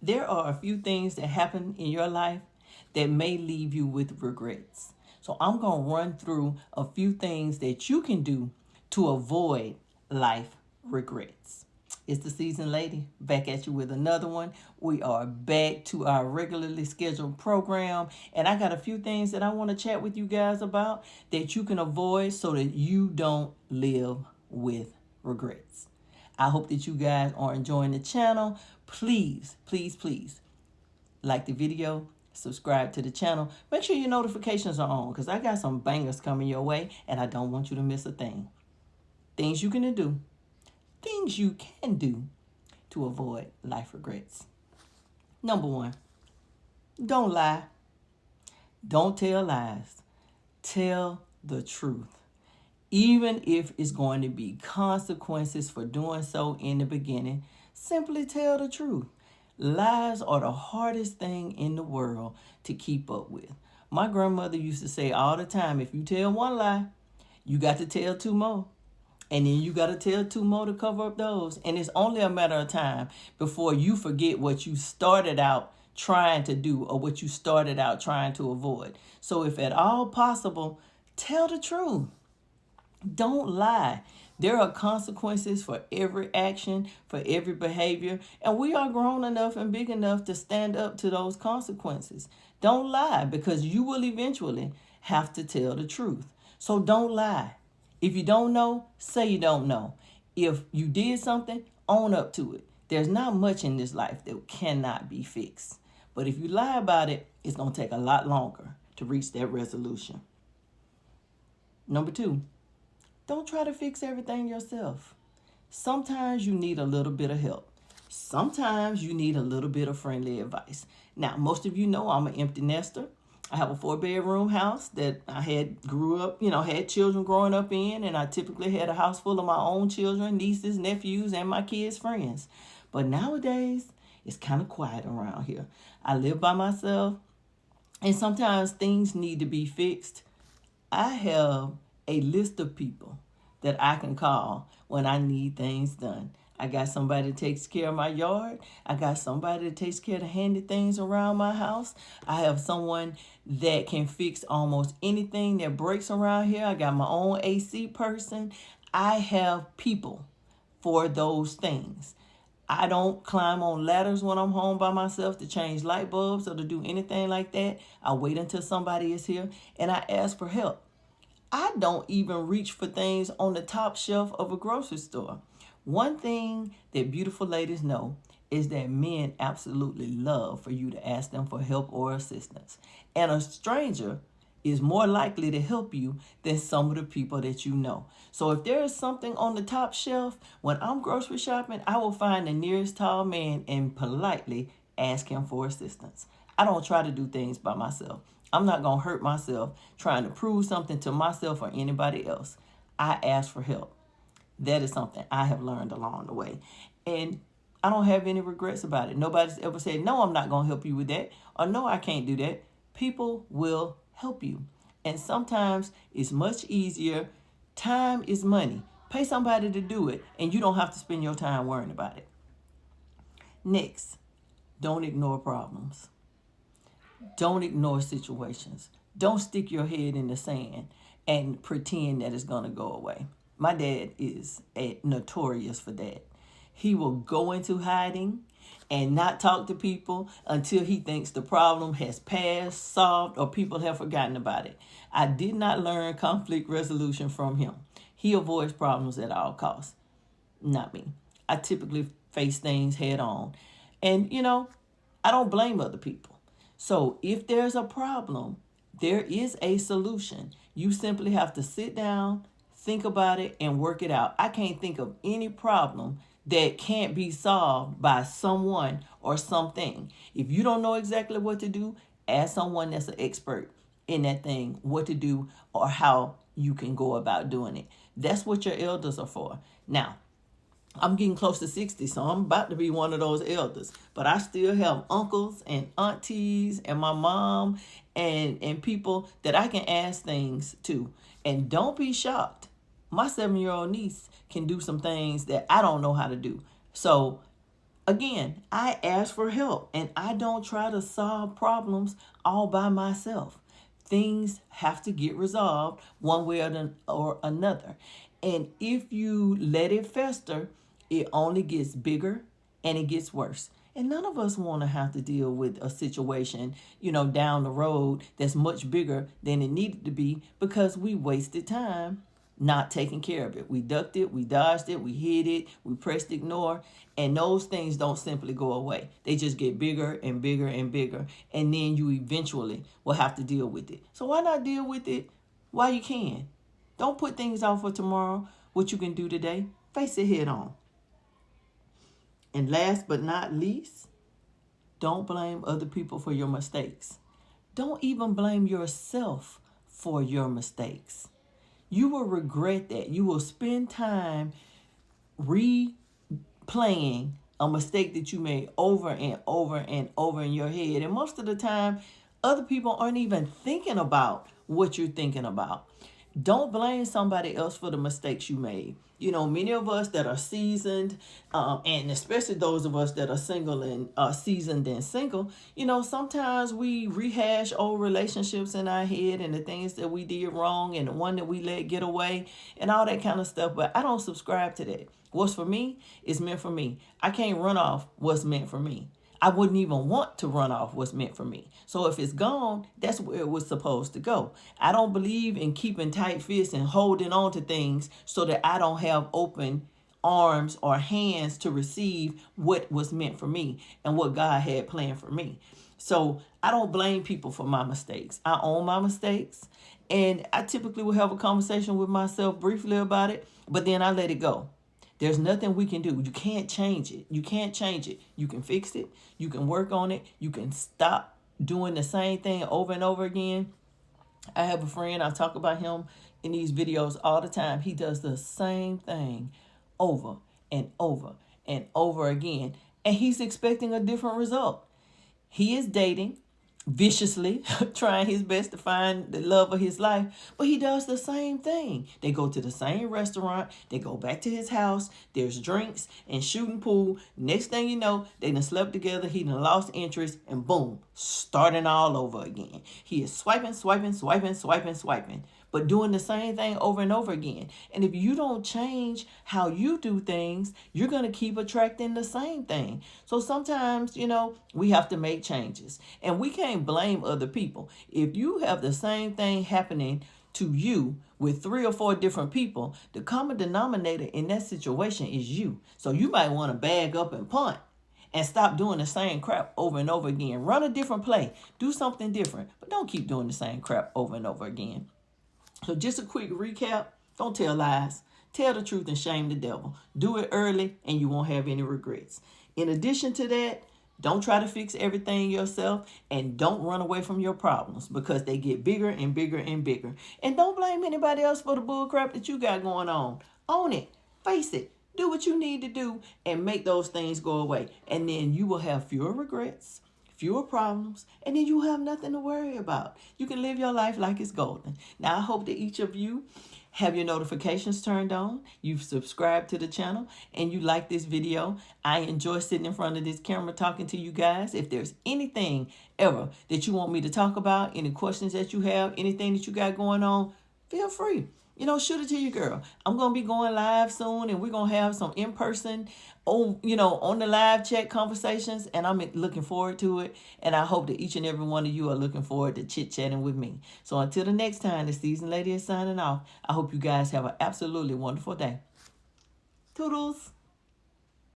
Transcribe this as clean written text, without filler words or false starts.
there are a few things that happen in your life that may leave you with regrets. So I'm going to run through a few things that you can do to avoid life regrets. It's the season lady back at you with another one. We are back to our regularly scheduled program, and I got a few things that I want to chat with you guys about that you can avoid so that you don't live with regrets. I hope that you guys are enjoying the channel. Please, please, please like the video, subscribe to the channel. Make sure your notifications are on because I got some bangers coming your way and I don't want you to miss a thing. Things you can do, things you can do to avoid life regrets. Number one, don't lie. Don't tell lies. Tell the truth. Even if it's going to be consequences for doing so in the beginning, simply tell the truth. Lies are the hardest thing in the world to keep up with. My grandmother used to say all the time, if you tell one lie, you got to tell two more. And then you got to tell two more to cover up those. And it's only a matter of time before you forget what you started out trying to do or what you started out trying to avoid. So if at all possible, tell the truth. Don't lie. There are consequences for every action, for every behavior, and we are grown enough and big enough to stand up to those consequences. Don't lie because you will eventually have to tell the truth. So don't lie. If you don't know, say you don't know. If you did something, own up to it. There's not much in this life that cannot be fixed. But if you lie about it, it's going to take a lot longer to reach that resolution. Number two, don't try to fix everything yourself. Sometimes you need a little bit of help. Sometimes you need a little bit of friendly advice. Now, most of you know I'm an empty nester. I have a 4-bedroom house that I had children growing up in, and I typically had a house full of my own children, nieces, nephews, and my kids' friends. But nowadays, it's kind of quiet around here. I live by myself, and sometimes things need to be fixed. I have a list of people that I can call when I need things done. I got somebody that takes care of my yard. I got somebody that takes care of the handy things around my house. I have someone that can fix almost anything that breaks around here. I got my own AC person. I have people for those things. I don't climb on ladders when I'm home by myself to change light bulbs or to do anything like that. I wait until somebody is here and I ask for help. I don't even reach for things on the top shelf of a grocery store. One thing that beautiful ladies know is that men absolutely love for you to ask them for help or assistance. And a stranger is more likely to help you than some of the people that you know. So if there is something on the top shelf, when I'm grocery shopping, I will find the nearest tall man and politely ask him for assistance. I don't try to do things by myself. I'm not going to hurt myself trying to prove something to myself or anybody else. I ask for help. That is something I have learned along the way. And I don't have any regrets about it. Nobody's ever said, no, I'm not going to help you with that. Or no, I can't do that. People will help you. And sometimes it's much easier. Time is money. Pay somebody to do it, and you don't have to spend your time worrying about it. Next, don't ignore problems. Don't ignore situations. Don't stick your head in the sand and pretend that it's going to go away. My dad is notorious for that. He will go into hiding and not talk to people until he thinks the problem has passed, solved, or people have forgotten about it. I did not learn conflict resolution from him. He avoids problems at all costs. Not me. I typically face things head on. And, I don't blame other people. So if there's a problem, there is a solution. You simply have to sit down, think about it, and work it out. I can't think of any problem that can't be solved by someone or something. If you don't know exactly what to do, ask someone that's an expert in that thing what to do or how you can go about doing it. That's what your elders are for. Now, I'm getting close to 60, so I'm about to be one of those elders. But I still have uncles and aunties and my mom and people that I can ask things to. And don't be shocked. My 7-year-old niece can do some things that I don't know how to do. So Again, I ask for help and I don't try to solve problems all by myself. Things have to get resolved one way or another. And if you let it fester, it only gets bigger and it gets worse. And none of us want to have to deal with a situation, down the road that's much bigger than it needed to be because we wasted time not taking care of it. We ducked it, we dodged it, we hid it, we pressed ignore, and those things don't simply go away. They just get bigger and bigger and bigger, and then you eventually will have to deal with it. So why not deal with it while you can? Don't put things off for tomorrow. What you can do today, face it head on. And last but not least, don't blame other people for your mistakes. Don't even blame yourself for your mistakes. You will regret that. You will spend time replaying a mistake that you made over and over and over in your head. And most of the time, other people aren't even thinking about what you're thinking about. Don't blame somebody else for the mistakes you made. Many of us that are seasoned, and especially those of us that are single and seasoned and single, sometimes we rehash old relationships in our head and the things that we did wrong and the one that we let get away and all that kind of stuff. But I don't subscribe to that. What's for me is meant for me. I can't run off what's meant for me. I wouldn't even want to run off what's meant for me. So if it's gone, that's where it was supposed to go. I don't believe in keeping tight fists and holding on to things so that I don't have open arms or hands to receive what was meant for me and what God had planned for me. So I don't blame people for my mistakes. I own my mistakes, and I typically will have a conversation with myself briefly about it, but then I let it go. There's nothing we can do. You can't change it. You can't change it. You can fix it. You can work on it. You can stop doing the same thing over and over again. I have a friend, I talk about him in these videos all the time. He does the same thing over and over and over again, and he's expecting a different result. He is dating viciously, trying his best to find the love of his life, but he does the same thing. They go to the same restaurant, they go back to his house, there's drinks and shooting pool. Next thing you know, they done slept together, he done lost interest, and boom, starting all over again. He is swiping, but doing the same thing over and over again. And if you don't change how you do things, you're going to keep attracting the same thing. So sometimes, we have to make changes. And we can't blame other people. If you have the same thing happening to you with 3 or 4 different people, the common denominator in that situation is you. So you might want to bag up and punt and stop doing the same crap over and over again. Run a different play. Do something different. But don't keep doing the same crap over and over again. So just a quick recap. Don't tell lies. Tell the truth and shame the devil. Do it early and you won't have any regrets. In addition to that, don't try to fix everything yourself, and don't run away from your problems because they get bigger and bigger and bigger. And don't blame anybody else for the bull crap that you got going on. Own it. Face it. Do what you need to do and make those things go away. And then you will have fewer regrets, fewer problems, and then you have nothing to worry about. You can live your life like it's golden. Now, I hope that each of you have your notifications turned on, you've subscribed to the channel, and you like this video. I enjoy sitting in front of this camera talking to you guys. If there's anything ever that you want me to talk about, any questions that you have, anything that you got going on, feel free. Shoot it to your girl. I'm going to be going live soon, and we're going to have some in-person, on the live chat conversations, and I'm looking forward to it. And I hope that each and every one of you are looking forward to chit-chatting with me. So until the next time, the Seasoned Lady is signing off. I hope you guys have an absolutely wonderful day. Toodles.